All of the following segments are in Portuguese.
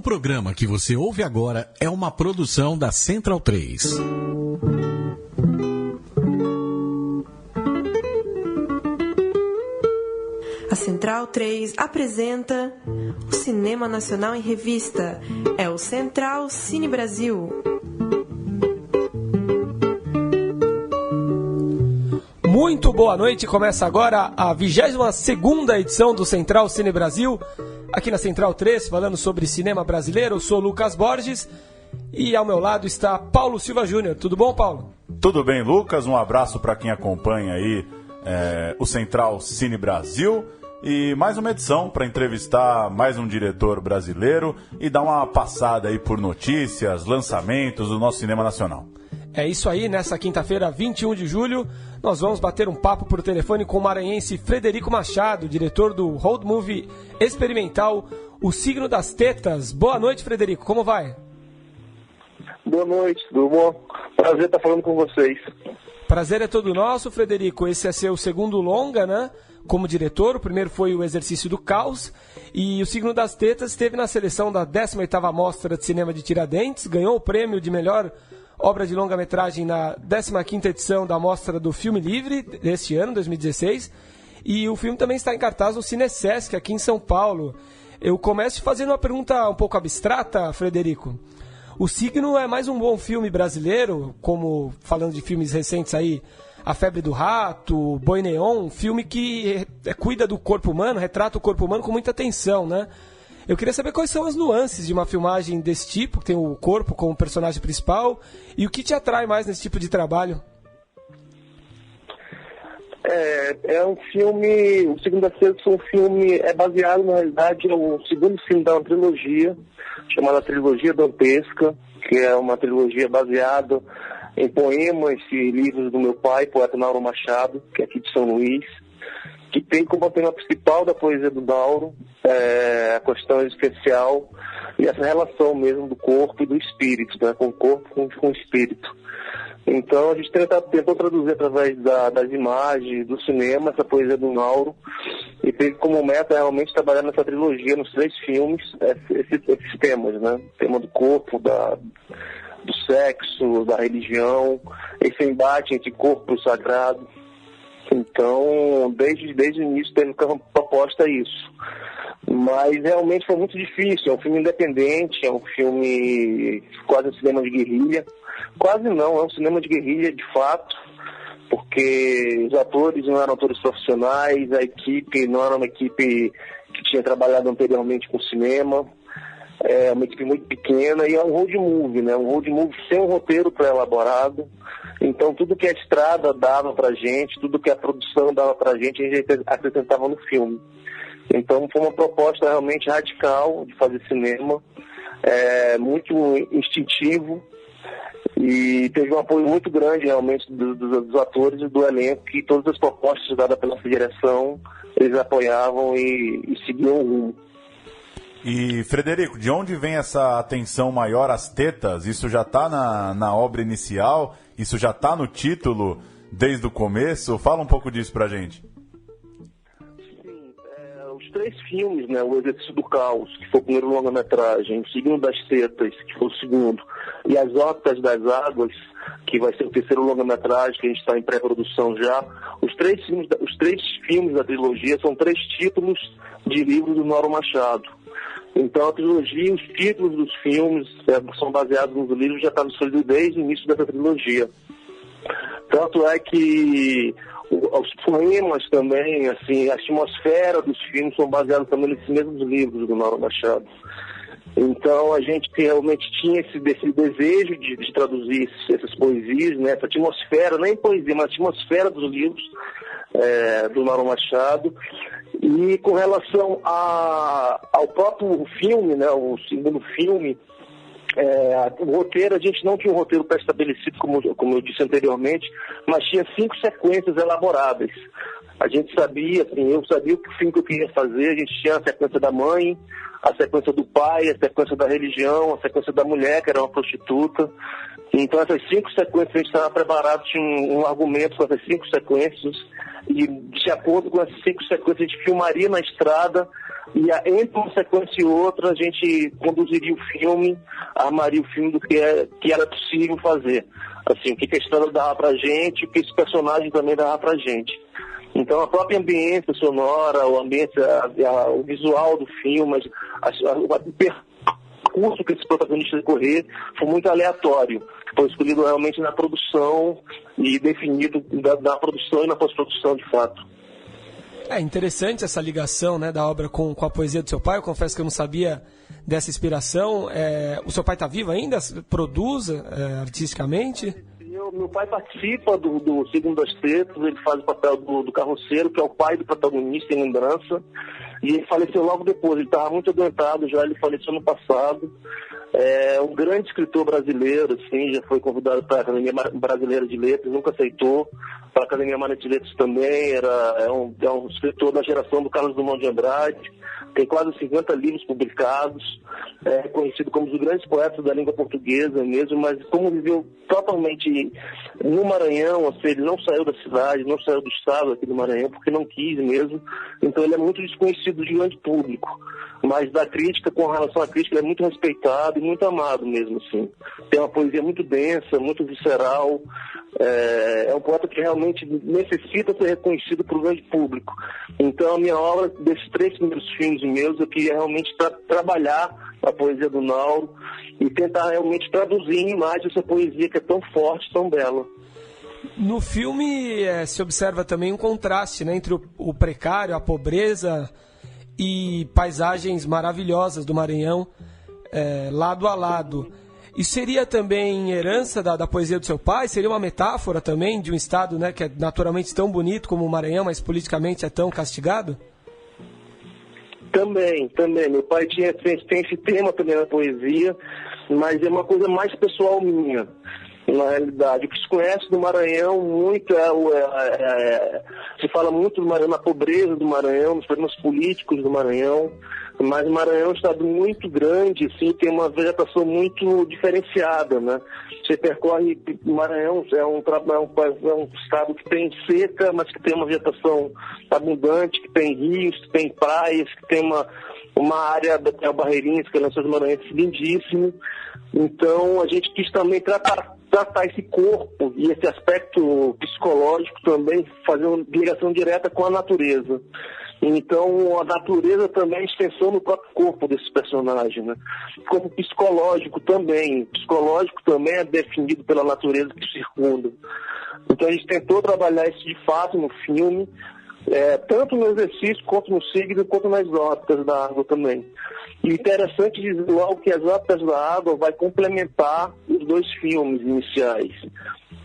programa que você ouve agora é uma produção da Central 3. A Central 3 apresenta o Cinema Nacional em Revista. É o Central Cine Brasil. Muito boa noite, começa agora a 22ª edição do Central Cine Brasil, aqui na Central 3, falando sobre cinema brasileiro. Eu sou Lucas Borges e ao meu lado está Paulo Silva Júnior. Tudo bom, Paulo? Tudo bem, Lucas. Um abraço para quem acompanha aí o Central Cine Brasil. E mais uma edição para entrevistar mais um diretor brasileiro e dar uma passada aí por notícias, lançamentos do nosso cinema nacional. É isso aí, nessa quinta-feira, 21 de julho, nós vamos bater um papo por telefone com o maranhense Frederico Machado, diretor do road movie experimental O Signo das Tetas. Boa noite, Frederico, como vai? Boa noite, tudo bom? Prazer estar falando com vocês. Prazer é todo nosso, Frederico. Esse é seu segundo longa, né? Como diretor, o primeiro foi O Exercício do Caos, e O Signo das Tetas esteve na seleção da 18ª Mostra de Cinema de Tiradentes, ganhou o prêmio de melhor obra de longa-metragem na 15ª edição da Mostra do Filme Livre deste ano, 2016, e o filme também está em cartaz no Cinesesc, aqui em São Paulo. Eu começo fazendo uma pergunta um pouco abstrata, Frederico. O Signo é mais um bom filme brasileiro, como falando de filmes recentes aí, A Febre do Rato, Boi Neon, um filme que cuida do corpo humano, retrata o corpo humano com muita atenção, né? Eu queria saber quais são as nuances de uma filmagem desse tipo, que tem o corpo como personagem principal, e o que te atrai mais nesse tipo de trabalho? É um filme, O Signo das Tetas é baseado, na realidade, no segundo filme da uma trilogia, chamada Trilogia Dantesca, que é uma trilogia baseada em poemas e livros do meu pai, poeta Nauro Machado, que é aqui de São Luís, que tem como tema principal da poesia do Nauro a questão existencial e essa relação mesmo do corpo e do espírito, né, com o corpo com o espírito. Então a gente tentou traduzir através das imagens, do cinema, essa poesia do Nauro, e teve como meta realmente trabalhar nessa trilogia, nos 3 filmes, esses temas, né? O tema do corpo, do sexo, da religião, esse embate entre corpo e sagrado. Então, desde o início teve como proposta isso. Mas realmente foi muito difícil, é um filme independente, é um filme quase um cinema de guerrilha. Quase não, é um cinema de guerrilha de fato, porque os atores não eram atores profissionais, a equipe não era uma equipe que tinha trabalhado anteriormente com cinema. É uma equipe muito pequena e é um road movie, né? Um road movie sem um roteiro pré-elaborado. Então tudo que a estrada dava pra gente, tudo que a produção dava pra gente, a gente apresentava no filme. Então foi uma proposta realmente radical de fazer cinema, muito instintivo, e teve um apoio muito grande realmente dos atores e do elenco, que todas as propostas dadas pela nossa direção, eles apoiavam e seguiam o rumo. E, Frederico, de onde vem essa atenção maior às tetas? Isso já está na obra inicial? Isso já está no título desde o começo? Fala um pouco disso pra gente. Sim, os 3 filmes, né? O Exercício do Caos, que foi o primeiro longa-metragem, O Signo das Tetas, que foi o segundo, e As Órbitas das Águas, que vai ser o terceiro longa-metragem, que a gente está em pré-produção já. Os três filmes da trilogia são 3 títulos de livros do Nauro Machado. Então a trilogia, os títulos dos filmes são baseados nos livros, já estavam escolhidos desde o início dessa trilogia. Tanto é que os poemas também, assim, a atmosfera dos filmes são baseados também nesses mesmos livros do Nauro Machado. Então a gente realmente tinha esse desejo de traduzir essas poesias, né, essa atmosfera, nem poesia, mas a atmosfera dos livros do Nauro Machado. E com relação ao próprio filme, né, o segundo filme, o roteiro, a gente não tinha um roteiro pré-estabelecido, como eu disse anteriormente, mas tinha 5 sequências elaboradas. A gente sabia, assim, eu sabia o filme que eu queria fazer, a gente tinha a sequência da mãe, a sequência do pai, a sequência da religião, a sequência da mulher, que era uma prostituta. Então essas 5 sequências, a gente estava preparado, tinha um argumento com essas 5 sequências, e de acordo com essas 5 sequências, a gente filmaria na estrada E entre uma sequência e outra, a gente conduziria o filme, armaria o filme do que era possível fazer. Assim, o que a história dava pra gente, o que esse personagem também dava pra gente. Então, a própria ambiência sonora, o visual do filme, o percurso que esse protagonista correr foi muito aleatório. Foi escolhido realmente na produção e definido na produção e na pós-produção, de fato. É interessante essa ligação, né, da obra com a poesia do seu pai. Eu confesso que eu não sabia dessa inspiração. O seu pai está vivo ainda? Produz artisticamente? Meu pai participa do Segundo das Tetas. Ele faz o papel do carroceiro, que é o pai do protagonista, em lembrança. E ele faleceu logo depois. Ele estava muito adoentado já, ele faleceu no passado. É um grande escritor brasileiro, assim, já foi convidado para a Academia Brasileira de Letras, nunca aceitou. Para a Academia Maranhense de Letras também, é um escritor da geração do Carlos Drummond de Andrade, tem quase 50 livros publicados, é reconhecido como um dos grandes poetas da língua portuguesa mesmo, mas como viveu totalmente no Maranhão, ou seja, ele não saiu da cidade, não saiu do estado aqui do Maranhão, porque não quis mesmo, então ele é muito desconhecido do grande público, mas da crítica, com relação à crítica, ele é muito respeitado e muito amado mesmo, assim. Tem uma poesia muito densa, muito visceral, é um poeta que realmente necessita ser reconhecido por um grande público. Então a minha obra, desses 3 primeiros filmes meus, eu queria realmente trabalhar a poesia do Nauro e tentar realmente traduzir em imagem essa poesia que é tão forte, tão bela. No filme se observa também um contraste, né, entre o precário, a pobreza e paisagens maravilhosas do Maranhão, lado a lado. Isso seria também herança da poesia do seu pai? Seria uma metáfora também de um estado, né, que é naturalmente tão bonito como o Maranhão, mas politicamente é tão castigado? Também. Meu pai tem esse tema também na poesia, mas é uma coisa mais pessoal minha. Na realidade, o que se conhece do Maranhão muito se fala muito do Maranhão, na pobreza do Maranhão, nos problemas políticos do Maranhão, mas o Maranhão é um estado muito grande, assim, tem uma vegetação muito diferenciada, né? Você percorre o Maranhão, é um estado que tem seca, mas que tem uma vegetação abundante, que tem rios, que tem praias, que tem uma área da Barreirinhas, que é Lençóis Maranhenses, lindíssimo. Então, a gente quis também tratar esse corpo e esse aspecto psicológico também, fazer uma ligação direta com a natureza. Então, a natureza também é extensão no próprio corpo desse personagem, né? Como psicológico também. Psicológico também é definido pela natureza que circunda. Então, a gente tentou trabalhar isso de fato no filme, tanto no exercício, quanto no signo, quanto nas ópticas da água também. E o interessante dizer logo que as ópticas da água vai complementar os 2 filmes iniciais.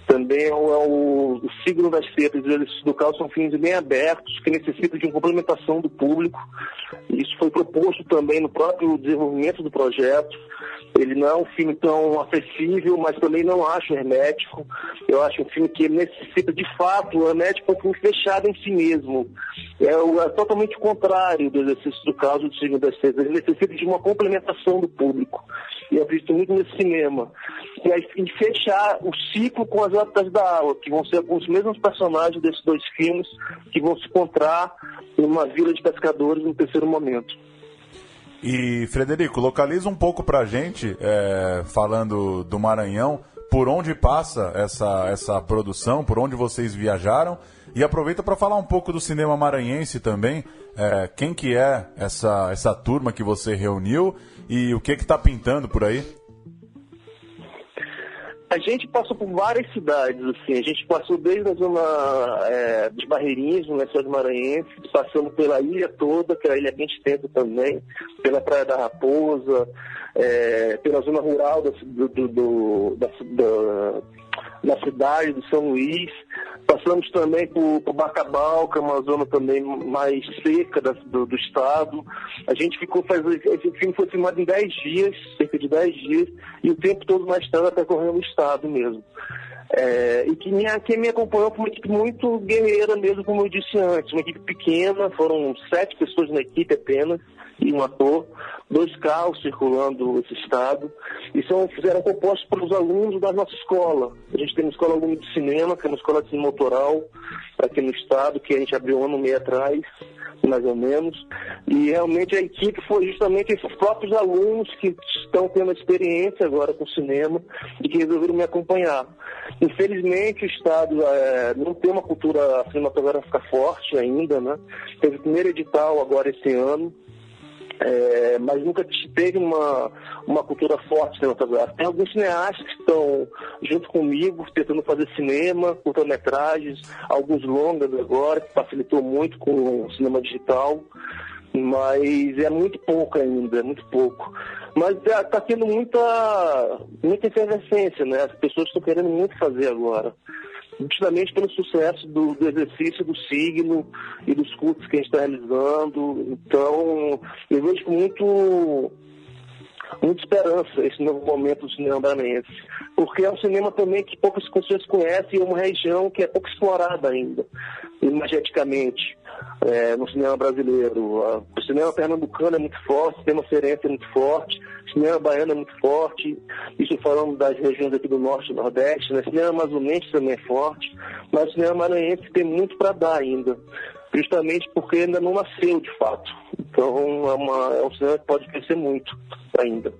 Também o Signo das Tetas e o Exercício do Caos são filmes bem abertos, que necessitam de uma complementação do público. Isso foi proposto também no próprio desenvolvimento do projeto. Ele não é um filme tão acessível, mas também não acho hermético. Eu acho um filme que necessita, de fato, o hermético é um filme fechado em si mesmo. É totalmente o contrário do Exercício do Caos e do Signo das Tetas. Ele necessita de uma complementação do público. E eu acredito muito nesse cinema. E fechar o ciclo com as Ópticas da Água, que vão ser os mesmos personagens desses 2 filmes que vão se encontrar numa vila de pescadores no terceiro momento. E, Frederico, localiza um pouco pra gente, falando do Maranhão, por onde passa essa produção, por onde vocês viajaram, e aproveita para falar um pouco do cinema maranhense também, quem que é essa turma que você reuniu e o que está pintando por aí? A gente passou por várias cidades, assim. A gente passou desde a zona de Barreirinhas, no Lençóis Maranhenses, passando pela ilha toda, que a ilha é bem extensa também, pela Praia da Raposa, pela zona rural da cidade, do São Luís. Passamos também por Bacabal, que é uma zona também mais seca do estado. A gente esse filme foi filmado em 10 dias, cerca de 10 dias, e o tempo todo na estrada percorrendo o estado mesmo. E quem me acompanhou foi uma equipe muito guerreira mesmo, como eu disse antes, uma equipe pequena, foram 7 pessoas na equipe apenas, e um ator, 2 carros circulando esse estado, e eram compostos pelos alunos da nossa escola. A gente tem uma escola aluno de cinema, que é uma escola de cinema autoral aqui no estado, que a gente abriu um ano e meio atrás, mais ou menos, e realmente a equipe foi justamente esses próprios alunos que estão tendo experiência agora com cinema e que resolveram me acompanhar. Infelizmente o estado não tem uma cultura cinematográfica forte ainda, né? Teve o primeiro edital agora esse ano, mas nunca teve uma cultura forte cinematográfica. Tem alguns cineastas que estão junto comigo, tentando fazer cinema, curta-metragens, alguns longas agora, que facilitou muito com o cinema digital, mas é muito pouco ainda, é muito pouco. Mas está tendo muita efervescência, né? As pessoas estão querendo muito fazer agora, justamente pelo sucesso do exercício do signo e dos cultos que a gente está realizando. Então, eu vejo com muita esperança esse novo momento do cinema maranhense, porque é um cinema também que poucas pessoas conhecem e é uma região que é pouco explorada ainda, imageticamente, no cinema brasileiro. O cinema pernambucano é muito forte, o cinema cearense é muito forte, o cinema baiano é muito forte, isso falando das regiões aqui do Norte e do Nordeste, né? O cinema amazonense também é forte, mas o cinema maranhense tem muito para dar ainda, justamente porque ainda não nasceu de fato. Então é um cinema que pode crescer muito ainda.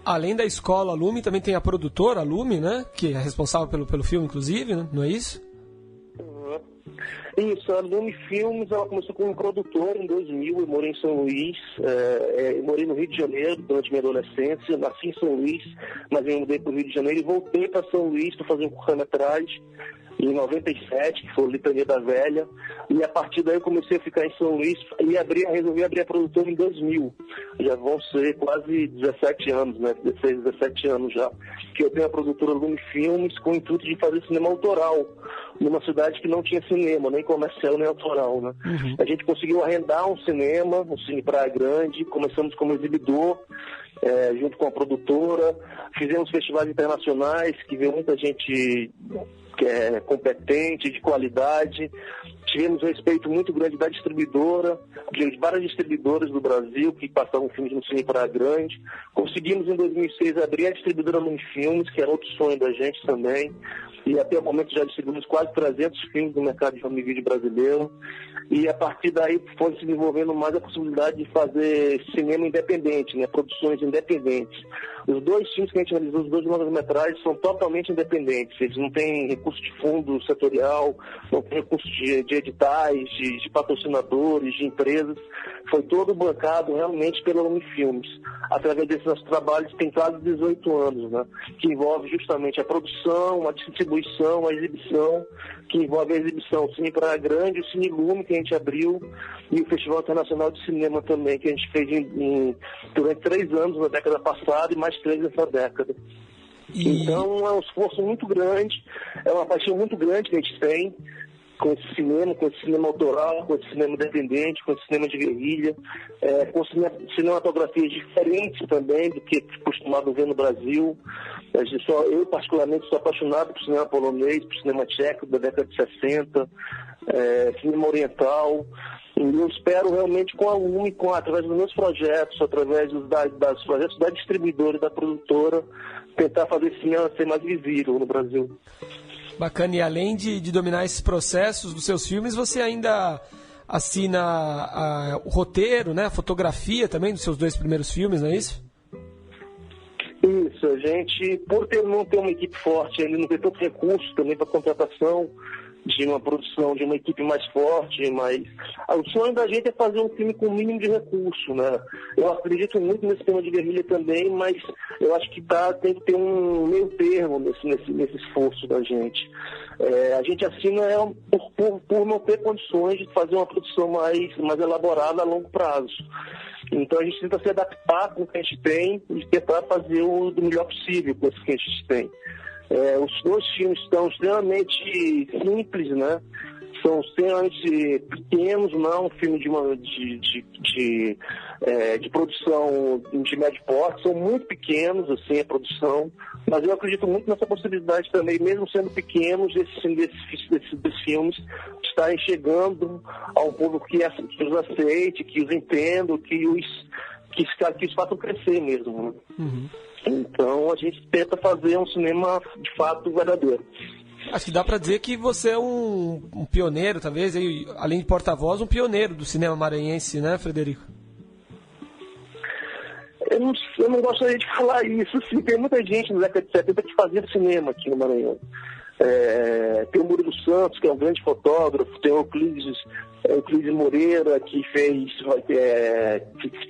Além da escola Lume, também tem a produtora Lume, né? Que é responsável pelo filme, inclusive, né? Não é isso? Isso, a Lume Filmes, ela começou como produtora em 2000, eu morei em São Luís, eu morei no Rio de Janeiro durante minha adolescência, nasci em São Luís, mas eu mudei para o Rio de Janeiro e voltei para São Luís para fazer um curta-metragem em 97, que foi o Litania da Velha, e a partir daí eu comecei a ficar em São Luís e resolvi abrir a produtora em 2000. Já vão ser quase 17 anos, né? 16, 17 anos já, que eu tenho a produtora Lume Filmes com o intuito de fazer cinema autoral, numa cidade que não tinha cinema, nem comercial, nem autoral, né? Uhum. A gente conseguiu arrendar um cinema, um Cine Praia Grande, começamos como exibidor, junto com a produtora, fizemos festivais internacionais, que veio muita gente que é competente, de qualidade. Tivemos um respeito muito grande da distribuidora, de várias distribuidoras do Brasil que passavam filmes no Cine Praia Grande. Conseguimos em 2006 abrir a distribuidora Lume Filmes, que era outro sonho da gente também. E até o momento já distribuímos quase 300 filmes no mercado de home video brasileiro. E a partir daí foi se desenvolvendo mais a possibilidade de fazer cinema independente, né? Produções independentes. Os 2 filmes que a gente realizou, os 2 longas-metragens, são totalmente independentes. Eles não têm recurso de fundo setorial, não têm recurso de editais, de patrocinadores, de empresas. Foi todo bancado realmente pela Lume Filmes. Através desses nossos trabalhos tem quase 18 anos, né? Que envolve justamente a produção, a distribuição, a exibição, que envolve a exibição Cine Praia Grande, o Cine Lume, que a gente abriu, e o Festival Internacional de Cinema também, que a gente fez durante 3 anos na década passada e mais 3 nessa década. Então é um esforço muito grande, é uma paixão muito grande que a gente tem com esse cinema autoral, com esse cinema independente, com esse cinema de guerrilha, com cinematografias diferentes também do que costumado ver no Brasil. Eu particularmente sou apaixonado por cinema polonês, por cinema tcheco da década de 60, cinema oriental. E eu espero realmente com a Lume, através dos meus projetos, através dos projetos da distribuidora e da produtora, tentar fazer esse cinema ser mais visível no Brasil. Bacana, e além de dominar esses processos dos seus filmes, você ainda assina o roteiro, né, a fotografia também dos seus 2 primeiros filmes, não é isso? Isso, a gente, por não ter uma equipe forte, ainda não ter tanto recurso também para contratação de uma produção, de uma equipe mais forte, mas o sonho da gente é fazer um filme com o mínimo de recurso, né? Eu acredito muito nesse tema de guerrilha também, mas eu acho que tem que ter um meio termo nesse esforço da gente. A gente assina por não ter condições de fazer uma produção mais elaborada a longo prazo. Então a gente tenta se adaptar com o que a gente tem e tentar fazer o do melhor possível com o que a gente tem. Os 2 filmes estão extremamente simples, né? São extremamente pequenos, não é um filme de produção de médio porte, são muito pequenos, assim, a produção, mas eu acredito muito nessa possibilidade também, mesmo sendo pequenos, desses filmes estarem chegando a um público que os aceite, que os entenda, que isso faça crescer mesmo, né? Então a gente tenta fazer um cinema de fato verdadeiro. Acho que dá para dizer que você é um pioneiro, talvez, aí, além de porta-voz, um pioneiro do cinema maranhense, né, Frederico? Eu não gostaria de falar isso, sim. Tem muita gente na década de 70 que fazia cinema aqui no Maranhão. Tem o Murilo Santos, que é um grande fotógrafo, tem o Euclides Moreira, que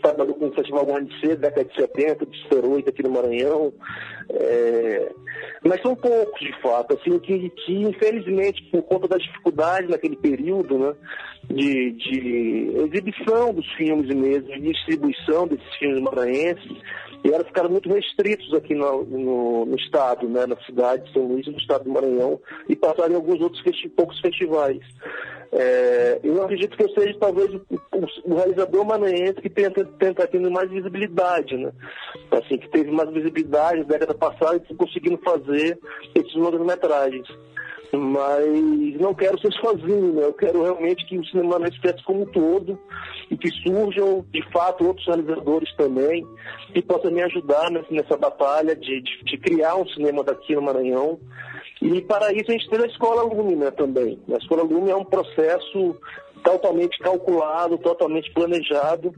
trabalhou com o Festival Grande C, década de 70, de 08 aqui no Maranhão. Mas são poucos, de fato, assim, que infelizmente, por conta da dificuldade naquele período, né, de exibição dos filmes mesmo, de distribuição desses filmes maranhenses, e elas ficaram muito restritos aqui no estado, né, na cidade de São Luís, no estado do Maranhão, e passaram em alguns outros poucos festivais. Eu acredito que eu seja talvez o realizador maranhense que tenta tendo mais visibilidade, né? Assim, que teve mais visibilidade na década passada e conseguindo fazer esses longas-metragens. Mas não quero ser sozinho, né? Eu quero realmente que o cinema maranhense cresça como um todo e que surjam, de fato, outros realizadores também que possam me ajudar nessa batalha de criar um cinema daqui no Maranhão. E para isso a gente tem a Escola Lume, né, também. A Escola Lume é um processo totalmente calculado, totalmente planejado,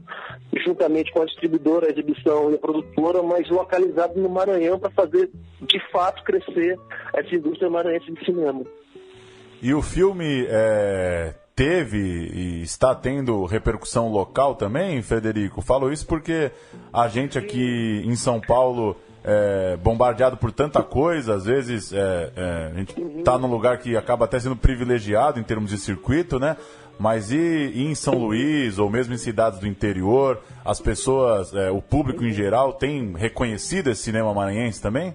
juntamente com a distribuidora, a exibição e a produtora, mas localizado no Maranhão para fazer, de fato, crescer essa indústria maranhense de cinema. E o filme teve e está tendo repercussão local também, Frederico? Falo isso porque a gente aqui em São Paulo bombardeado por tanta coisa, às vezes a gente está num lugar que acaba até sendo privilegiado em termos de circuito, né? Mas e em São Luís, ou mesmo em cidades do interior, as pessoas, o público em geral, tem reconhecido esse cinema maranhense também?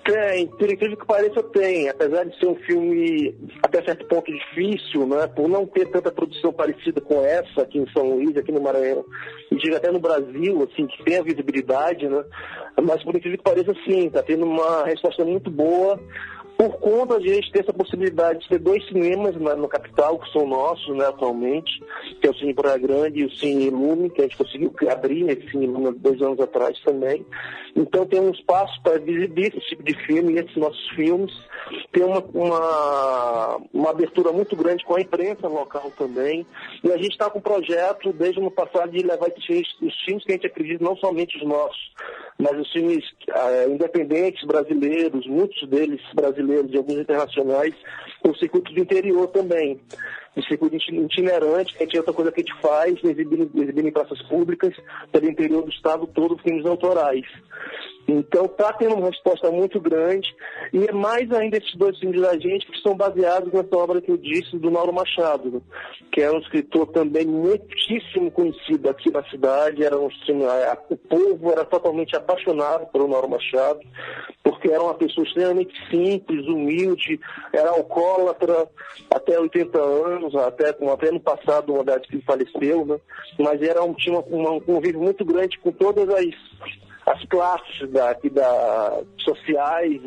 Tem, por incrível que pareça, tem. Apesar de ser um filme até certo ponto difícil, né, por não ter tanta produção parecida com essa aqui em São Luís, aqui no Maranhão, e digo até no Brasil, assim, que tem a visibilidade, né, mas por incrível que pareça, sim, está tendo uma resposta muito boa, por conta de a gente ter essa possibilidade de ter 2 cinemas na capital, que são nossos, né, atualmente, que é o Cine Praia Grande e o Cine Lume, que a gente conseguiu abrir esse Cine Lume 2 anos atrás também. Então tem um espaço para exibir esse tipo de filme e esses nossos filmes. Tem uma abertura muito grande com a imprensa local também. E a gente está com um projeto, desde o ano passado, de levar os filmes que a gente acredita, não somente os nossos, mas os filmes independentes brasileiros, muitos deles brasileiros e alguns internacionais, o circuito do interior também. O circuito itinerante, que é outra coisa que a gente faz, exibindo em praças públicas, pelo interior do estado todo, filmes autorais. Então está tendo uma resposta muito grande, e é mais ainda esses 2 filmes da gente que são baseados nessa obra que eu disse do Mauro Machado, né? Que é um escritor também muitíssimo conhecido aqui na cidade. O povo era totalmente apaixonado pelo Mauro Machado, porque era uma pessoa extremamente simples, humilde, era alcoólatra até 80 anos, até no passado, uma idade que ele faleceu, né? Mas tinha um convívio muito grande com todas as classes sociais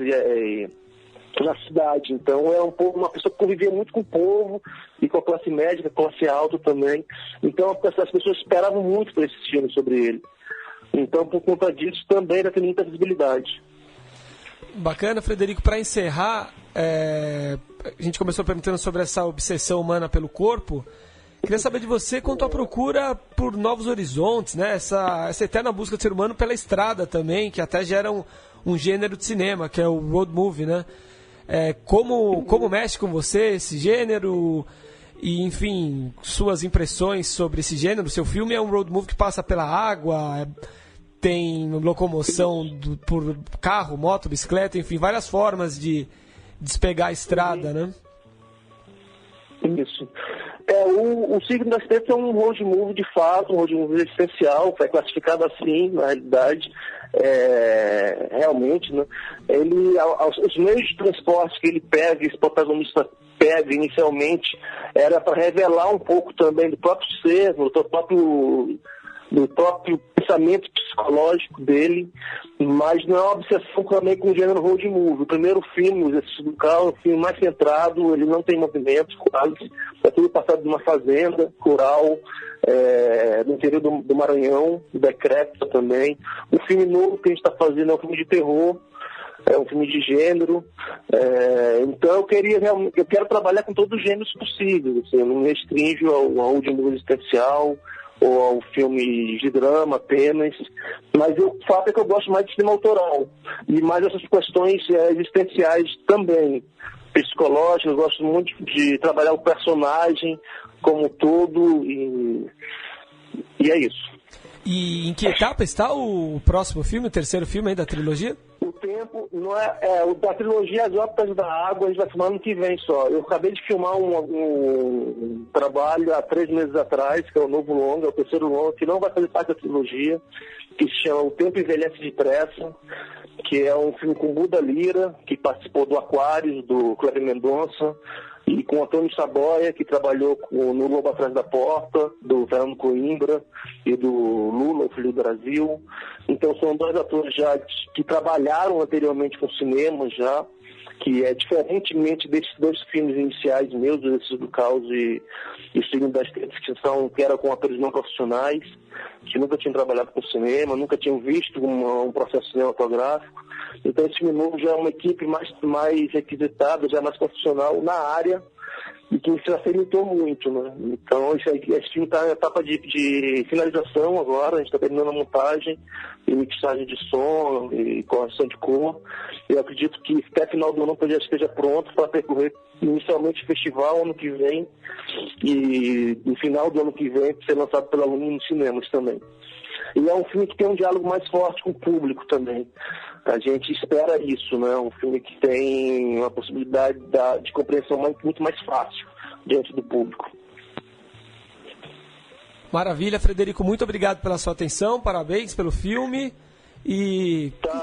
na cidade. Então é uma pessoa que convivia muito com o povo e com a classe média, com a classe alta também. Então as pessoas esperavam muito por esse filme sobre ele. Então, por conta disso, também ainda tem muita visibilidade. Bacana, Frederico. Para encerrar, a gente começou perguntando sobre essa obsessão humana pelo corpo. Queria saber de você quanto à procura por novos horizontes, né? Essa eterna busca do ser humano pela estrada também, que até gera um gênero de cinema, que é o road movie, né? Como mexe com você esse gênero e, enfim, suas impressões sobre esse gênero? Seu filme é um road movie que passa pela água, tem locomoção por carro, moto, bicicleta, enfim, várias formas de despegar a estrada, né? Isso. O Signo das Tetas é um road movie de fato, um road movie essencial, foi classificado assim, na realidade, realmente, né? Os meios de transporte que ele pega, esse protagonista pega inicialmente, era para revelar um pouco também do próprio ser, do próprio pensamento psicológico dele, mas não é uma obsessão também com o gênero road movie. O primeiro filme, O Exercício do Caos, é um filme mais centrado, ele não tem movimentos quase, é tudo passado de uma fazenda rural, no interior do Maranhão, decrépita também. O filme novo que a gente está fazendo é um filme de terror, é um filme de gênero, então eu quero trabalhar com todos os gêneros possíveis, assim, eu não me restringo ao road movie existencial, ou ao filme de drama apenas, mas o fato é que eu gosto mais de cinema autoral, e mais essas questões existenciais também, psicológicas. Eu gosto muito de trabalhar o personagem como um todo, e é isso. E em que etapa está o próximo filme, o terceiro filme aí da trilogia? O tempo não o da trilogia As Óperas da Água, a gente vai filmar ano que vem só. Eu acabei de filmar um trabalho há 3 meses atrás, que é o novo longa, é o terceiro longa, que não vai fazer parte da trilogia, que se chama O Tempo Envelhece Depressa, que é um filme com Buda Lira, que participou do Aquários, do Cleber Mendonça, e com Antônio Saboia, que trabalhou no Lobo Atrás da Porta, do Fernando Coimbra e do Lula, o Filho do Brasil. Então são 2 atores já que trabalharam anteriormente com cinema já, que é diferentemente desses 2 filmes iniciais meus, O Exercício do Caos e O Signo das Tetas, que era com atores não profissionais, que nunca tinham trabalhado com cinema, nunca tinham visto um processo cinematográfico. Então esse filme novo já é uma equipe mais requisitada, já mais profissional na área, e que se facilitou muito, né? Então esse filme está em etapa de finalização agora, a gente está terminando a montagem e mixagem de som e correção de cor. Eu acredito que até final do ano já esteja pronto para percorrer inicialmente o festival ano que vem, e no final do ano que vem ser lançado pela Luna nos cinemas também. E é um filme que tem um diálogo mais forte com o público também. A gente espera isso, né? Um filme que tem uma possibilidade de compreensão muito mais fácil diante do público. Maravilha, Frederico, muito obrigado pela sua atenção, parabéns pelo filme.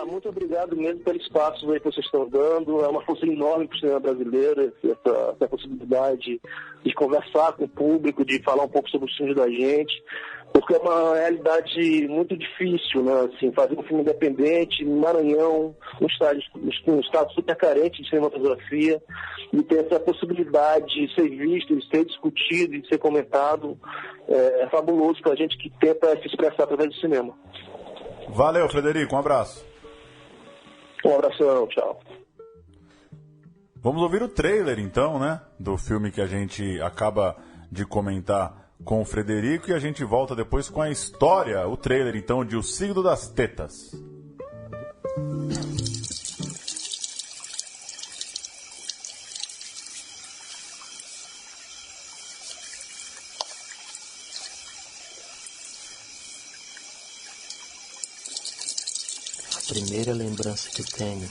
Muito obrigado mesmo pelo espaço aí que vocês estão dando. É uma força enorme para o cinema brasileiro, essa possibilidade de conversar com o público, de falar um pouco sobre os filmes da gente, porque é uma realidade muito difícil, né? Assim, fazer um filme independente no Maranhão, um estado super carente de cinematografia, e ter essa possibilidade de ser visto, de ser discutido, de ser comentado, é fabuloso para a gente que tenta se expressar através do cinema. Valeu, Frederico, um abraço. Um abração, tchau. Vamos ouvir o trailer, então, né? Do filme que a gente acaba de comentar com o Frederico, e a gente volta depois com a história, o trailer, então, de O Signo das Tetas. A primeira lembrança que tenho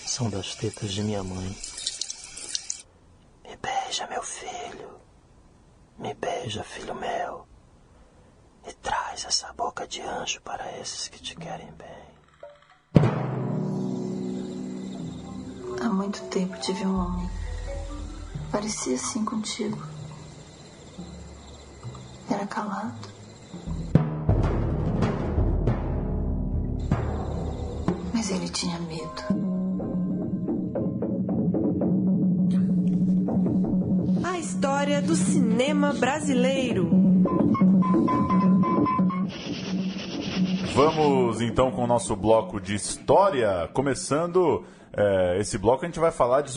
são das tetas de minha mãe. Me beija, meu filho. Me beija, filho meu. E traz essa boca de anjo para esses que te querem bem. Há muito tempo tive um homem. Parecia assim contigo. Era calado. Mas ele tinha medo. A história do cinema brasileiro. Vamos então com o nosso bloco de história. Começando esse bloco, a gente vai falar de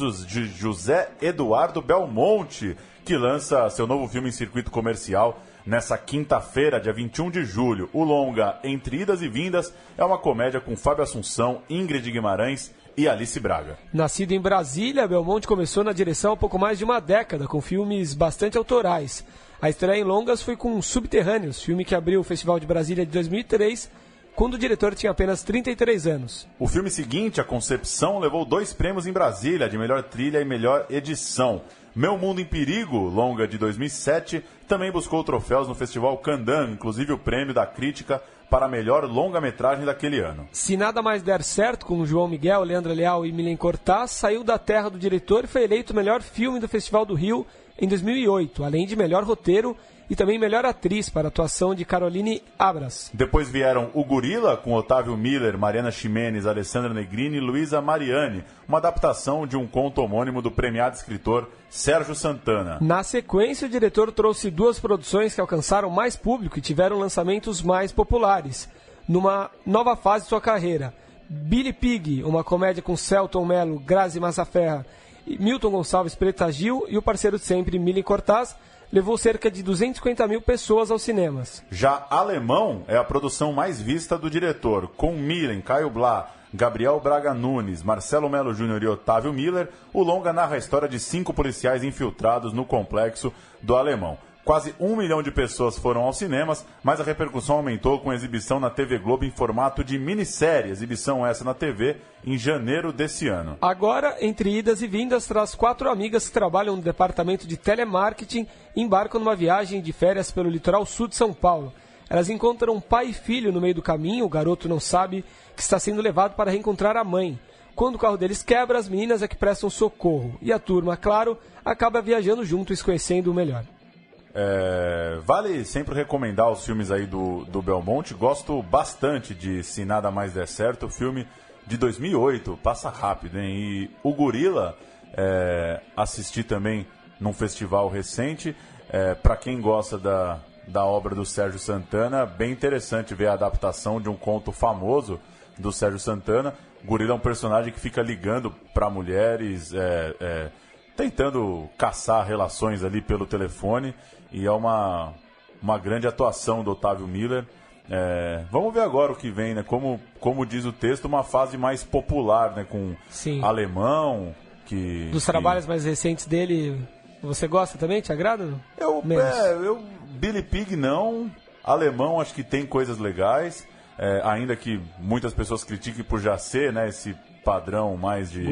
José Eduardo Belmonte, que lança seu novo filme em circuito comercial nessa quinta-feira, dia 21 de julho. O longa Entre Idas e Vindas é uma comédia com Fábio Assunção, Ingrid Guimarães e Alice Braga. Nascido em Brasília, Belmonte começou na direção há pouco mais de uma década, com filmes bastante autorais. A estreia em longas foi com Subterrâneos, filme que abriu o Festival de Brasília de 2003, quando o diretor tinha apenas 33 anos. O filme seguinte, A Concepção, levou 2 prêmios em Brasília, de melhor trilha e melhor edição. Meu Mundo em Perigo, longa de 2007, também buscou troféus no Festival Candan, inclusive o prêmio da crítica para a melhor longa-metragem daquele ano. Se Nada Mais Der Certo, com João Miguel, Leandra Leal e Milen Cortaz, saiu da terra do diretor e foi eleito o melhor filme do Festival do Rio em 2008, além de melhor roteiro e também melhor atriz para a atuação de Caroline Abras. Depois vieram O Gorila, com Otávio Miller, Mariana Ximenes, Alessandra Negrini e Luísa Mariani, uma adaptação de um conto homônimo do premiado escritor Sérgio Santana. Na sequência, o diretor trouxe 2 produções que alcançaram mais público e tiveram lançamentos mais populares, numa nova fase de sua carreira. Billy Pig, uma comédia com Celton Mello, Grazi Massaferra, Milton Gonçalves Preta Gil e o parceiro de sempre, Milen Cortaz, levou cerca de 250 mil pessoas aos cinemas. Já Alemão é a produção mais vista do diretor, com Milen, Caio Blá, Gabriel Braga Nunes, Marcelo Melo Júnior e Otávio Miller. O longa narra a história de 5 policiais infiltrados no complexo do Alemão. Quase 1 milhão de pessoas foram aos cinemas, mas a repercussão aumentou com a exibição na TV Globo em formato de minissérie, exibição essa na TV em janeiro desse ano. Agora, entre idas e vindas, traz 4 amigas que trabalham no departamento de telemarketing e embarcam numa viagem de férias pelo litoral sul de São Paulo. Elas encontram pai e filho no meio do caminho, o garoto não sabe que está sendo levado para reencontrar a mãe. Quando o carro deles quebra, as meninas é que prestam socorro. E a turma, claro, acaba viajando junto e se conhecendo o melhor. Vale sempre recomendar os filmes aí do Belmonte. Gosto bastante de Se Nada Mais Der Certo, filme de 2008, passa rápido, hein? E O Gorila, assisti também num festival recente. Para quem gosta da obra do Sérgio Santana, bem interessante ver a adaptação de um conto famoso do Sérgio Santana. O Gorila é um personagem que fica ligando para mulheres, tentando caçar relações ali pelo telefone, e é uma grande atuação do Otávio Miller. Vamos ver agora o que vem, né? Como diz o texto, uma fase mais popular, né? Com Sim. Alemão. Dos trabalhos mais recentes dele, você gosta também? Te agrada? Billy Pig não. Alemão acho que tem coisas legais, ainda que muitas pessoas critiquem por já ser, né, esse padrão mais de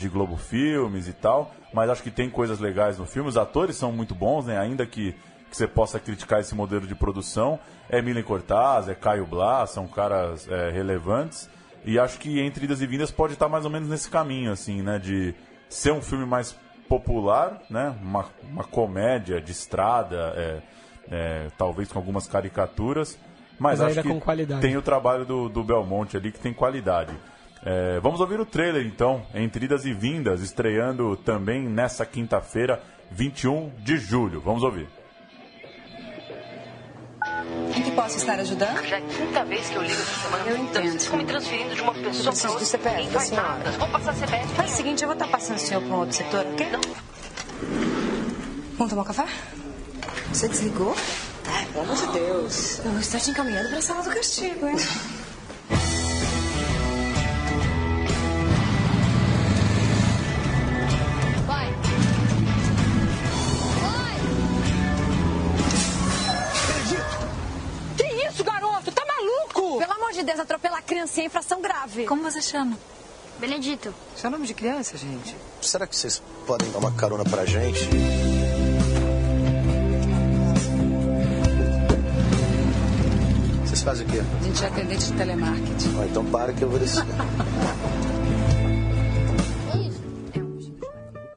Globo Filmes e tal, mas acho que tem coisas legais no filme. Os atores são muito bons, né, ainda que você possa criticar esse modelo de produção. Milen Cortaz, Caio Blá, são caras relevantes, e acho que Entre Idas e Vindas pode estar mais ou menos nesse caminho, assim, né, de ser um filme mais popular, né, uma comédia de estrada, talvez com algumas caricaturas, mas acho que com qualidade. Tem o trabalho do Belmonte ali que tem qualidade. Vamos ouvir o trailer então, Entre Idas e Vindas, estreando também nessa quinta-feira, 21 de julho. Vamos ouvir. Em que posso estar ajudando? Já é a quinta vez que eu ligo essa semana. Eu entendo. Vocês ficam me transferindo de uma pessoa para outra. Do CPF, Ninguém faz nada. Vou passar CPF. Faz o seguinte, eu vou estar passando o senhor para um outro setor, ok? Não. Vamos tomar um café? Você desligou? Pelo amor de Deus. Eu vou estar te encaminhando para a sala do castigo, hein? Vai. Que isso, garoto? Tá maluco? Pelo amor de Deus, atropelar a criancinha é infração grave. Como você chama? Benedito. Isso é nome de criança, gente. Será que vocês podem dar uma carona pra gente? Vocês fazem o quê? A gente é atendente de telemarketing. Então para que eu vou descer.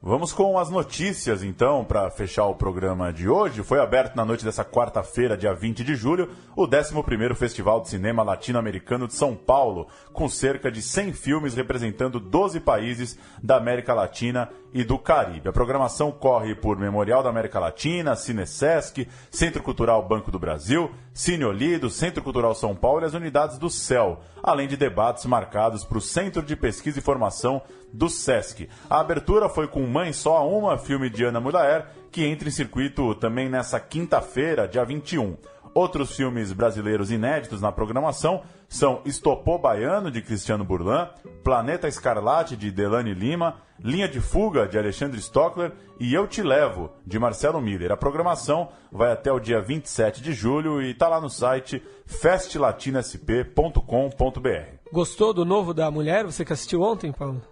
Vamos com as notícias, então, para fechar o programa de hoje. Foi aberto na noite dessa quarta-feira, dia 20 de julho, o 11º Festival de Cinema Latino-Americano de São Paulo, com cerca de 100 filmes representando 12 países da América Latina e do Caribe. A programação corre por Memorial da América Latina, Cinesesc, Centro Cultural Banco do Brasil, Cine Olido, Centro Cultural São Paulo e as unidades do CEL, além de debates marcados para o Centro de Pesquisa e Formação do SESC. A abertura foi com Mãe Só a Uma, filme de Ana Mulaer, que entra em circuito também nessa quinta-feira, dia 21. Outros filmes brasileiros inéditos na programação são Estopô Baiano, de Cristiano Burlan, Planeta Escarlate, de Delane Lima, Linha de Fuga, de Alexandre Stockler e Eu Te Levo, de Marcelo Miller. A programação vai até o dia 27 de julho e está lá no site festlatinosp.com.br. Gostou do novo da Mulher? Você que assistiu ontem, Paulo?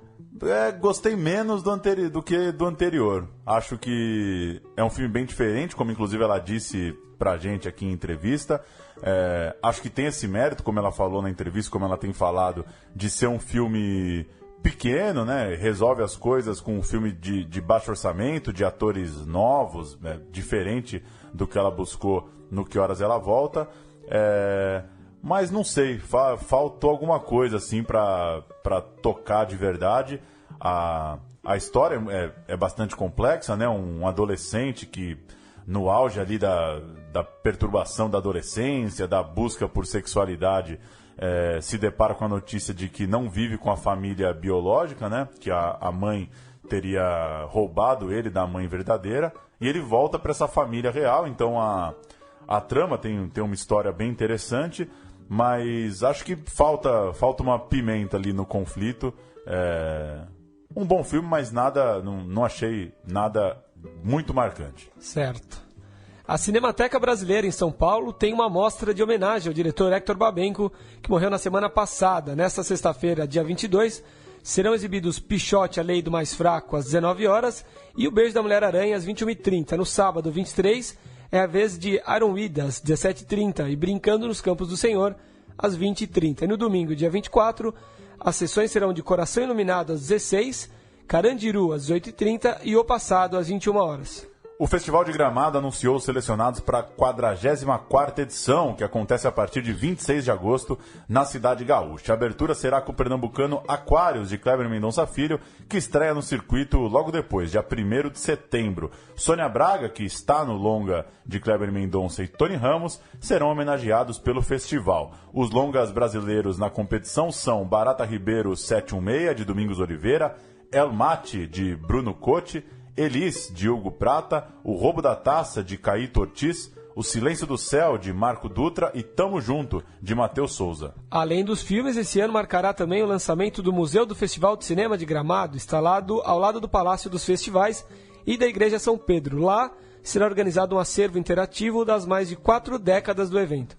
Gostei menos do que do anterior. Acho que é um filme bem diferente, como inclusive ela disse pra gente aqui em entrevista. Acho que tem esse mérito, como ela falou na entrevista, como ela tem falado, de ser um filme pequeno, né? Resolve as coisas com um filme de baixo orçamento, de atores novos, né? Diferente do que ela buscou no Que Horas Ela Volta. Mas não sei, faltou alguma coisa assim para tocar de verdade. A história é bastante complexa, né? Um adolescente que, no auge ali da perturbação da adolescência, da busca por sexualidade, se depara com a notícia de que não vive com a família biológica, né? Que a mãe teria roubado ele da mãe verdadeira, e ele volta para essa família real. Então a trama tem uma história bem interessante, mas acho que falta uma pimenta ali no conflito. Um bom filme, mas não achei nada muito marcante. Certo. A Cinemateca Brasileira em São Paulo tem uma mostra de homenagem ao diretor Hector Babenco, que morreu na semana passada. Nesta sexta-feira, dia 22, serão exibidos Pichote, A Lei do Mais Fraco, às 19 horas, e O Beijo da Mulher-Aranha, às 21h30. No sábado, 23, é a vez de Iron Weed, às 17h30, e Brincando nos Campos do Senhor, às 20h30. E no domingo, dia 24, as sessões serão de Coração Iluminado, às 16h, Carandiru, às 18h30 e O Passado, às 21 horas. O Festival de Gramado anunciou os selecionados para a 44ª edição, que acontece a partir de 26 de agosto na Cidade Gaúcha. A abertura será com o pernambucano Aquários, de Kleber Mendonça Filho, que estreia no circuito logo depois, dia 1º de setembro. Sônia Braga, que está no longa de Kleber Mendonça, e Tony Ramos serão homenageados pelo festival. Os longas brasileiros na competição são Barata Ribeiro 716, de Domingos Oliveira, El Mate, de Bruno Cote, Elis, de Hugo Prata, O Roubo da Taça, de Caíto Ortiz, O Silêncio do Céu, de Marco Dutra e Tamo Junto, de Matheus Souza. Além dos filmes, esse ano marcará também o lançamento do Museu do Festival de Cinema de Gramado, instalado ao lado do Palácio dos Festivais e da Igreja São Pedro. Lá será organizado um acervo interativo das mais de 4 décadas do evento.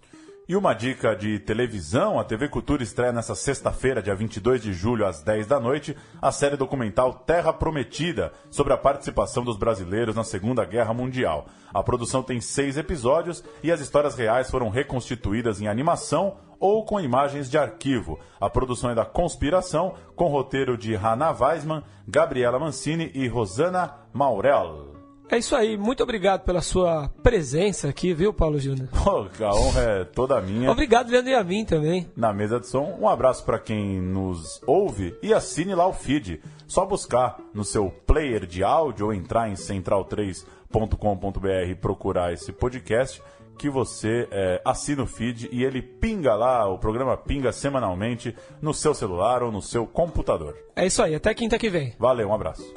E uma dica de televisão: a TV Cultura estreia nesta sexta-feira, dia 22 de julho, às 10 da noite, a série documental Terra Prometida, sobre a participação dos brasileiros na Segunda Guerra Mundial. A produção tem 6 episódios e as histórias reais foram reconstituídas em animação ou com imagens de arquivo. A produção é da Conspiração, com roteiro de Hannah Weissman, Gabriela Mancini e Rosana Maurel. É isso aí, muito obrigado pela sua presença aqui, viu, Paulo Júnior? A honra é toda minha. Obrigado, Leandro, e a mim também. Na mesa de som, um abraço para quem nos ouve e assine lá o feed. Só buscar no seu player de áudio ou entrar em central3.com.br e procurar esse podcast, que você assina o feed e ele pinga lá, o programa pinga semanalmente no seu celular ou no seu computador. É isso aí, até quinta que vem. Valeu, um abraço.